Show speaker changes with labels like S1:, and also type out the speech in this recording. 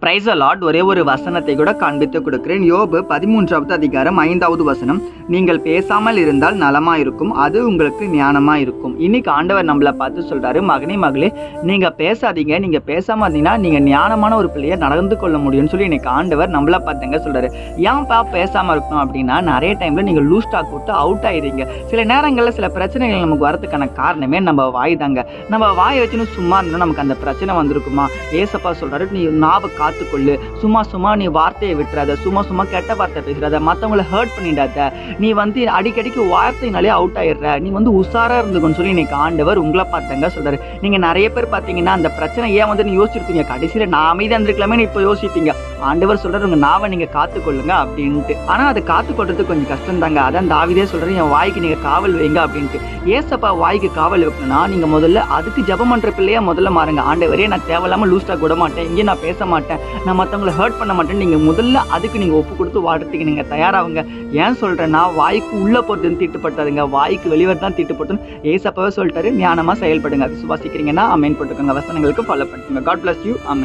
S1: Price Lord. ஒரே ஒரு வசனத்தை கூட காண்பித்து கொடுக்கிறேன். யோபு 13வது அதிகாரம் 5வது வசனம். நீங்கள் பேசாமல் இருந்தால் நலமா இருக்கும், அது உங்களுக்கு ஞானமா இருக்கும். இன்னைக்கு ஆண்டவர் நம்மளை பார்த்து சொல்றாரு, மகனே மகளே, நீங்க பேசாதீங்க, நீங்க பேசாம இருந்தீங்கன்னா நீங்க ஞானமான ஒரு பிள்ளைய நடந்து கொள்ள முடியும்னு சொல்லி இன்னைக்கு ஆண்டவர் நம்மளை பார்த்துங்க சொல்றாரு. ஏன்ப்பா பேசாம இருக்கணும் அப்படின்னா, நிறைய டைம்ல நீங்க லூஸ் டாக் விட்டு அவுட் ஆயிடுறீங்க. சில நேரங்கள்ல சில பிரச்சனைகள் நமக்கு வரதுக்கான காரணமே நம்ம வாய் தாங்க. நம்ம வாயை வச்சுன்னு சும்மா இருந்தா நமக்கு அந்த பிரச்சனை வந்திருக்குமா? ஏசப்பா சொல்றாரு, நீ நாவை காத்துக்கொள்ளு, சும்மா நீ வார்த்தையை விட்டுறாத, சும்மா கெட்ட வார்த்தை பேசுறாத, மற்றவங்களை ஹர்ட் பண்ணிடாத, நீ அடிக்கடிக்கு வார்த்தையினாலே அவுட் ஆயிடுற, நீ உஷாரா இருந்துக்கன்னு சொல்லி இன்னைக்கு ஆண்டவர் உங்களை பார்த்தாங்க சொல்றாரு. நீங்க நிறைய பேர் பார்த்தீங்கன்னா அந்த பிரச்சனை ஏன் நீ யோசிச்சிருப்பீங்க, கடைசியில நான் அமைதியா இருந்திருக்கலாமே இப்போ யோசிப்பீங்க. ஆண்டவர் சொல்றாரு, உங்க நாவை நீங்க காத்துக்கொள்ளுங்க அப்படின்ட்டு. ஆனா அதை காத்துக்கொள்றது கொஞ்சம் கஷ்டம் தாங்க. அதான் தாவீதே சொல்றாரு, என் வாய்க்கு நீங்க காவல் வைங்க அப்படின்ட்டு. ஏசப்பா வாய்க்கு காவல் வைக்கணும்னா நீங்க முதல்ல அதுக்கு ஜெபம் பண்ற பிள்ளையா முதல்ல மாறுங்க. ஆண்டவரே, நான் தேவையில்லாம லூஸ் டாக் விட மாட்டேன், இங்கே நான் பேச மாட்டேன், நான் மற்றவங்களை ஹர்ட் பண்ண மாட்டேன்னு நீங்கள் முதல்ல அதுக்கு நீங்கள் ஒப்பு கொடுத்து வாடுறதுக்கு நீங்கள் தயாராகுங்க. ஏன் சொல்கிறேன்னா, வாய்க்கு உள்ளே போகிறது தீட்டுப்பட்டாதுங்க, வாய்க்கு வெளிவர் தான் தீட்டுப்பட்டுன்னு ஏசப்பாவே சொல்லிட்டாரு. ஞானமாக செயல்படுங்க. விசுவாசிக்கிறீங்கன்னா அமேன் போட்டுக்கோங்க. வசனங்களுக்கு ஃபாலோ பண்ணிக்கோங்க. God bless you. ஆமென்.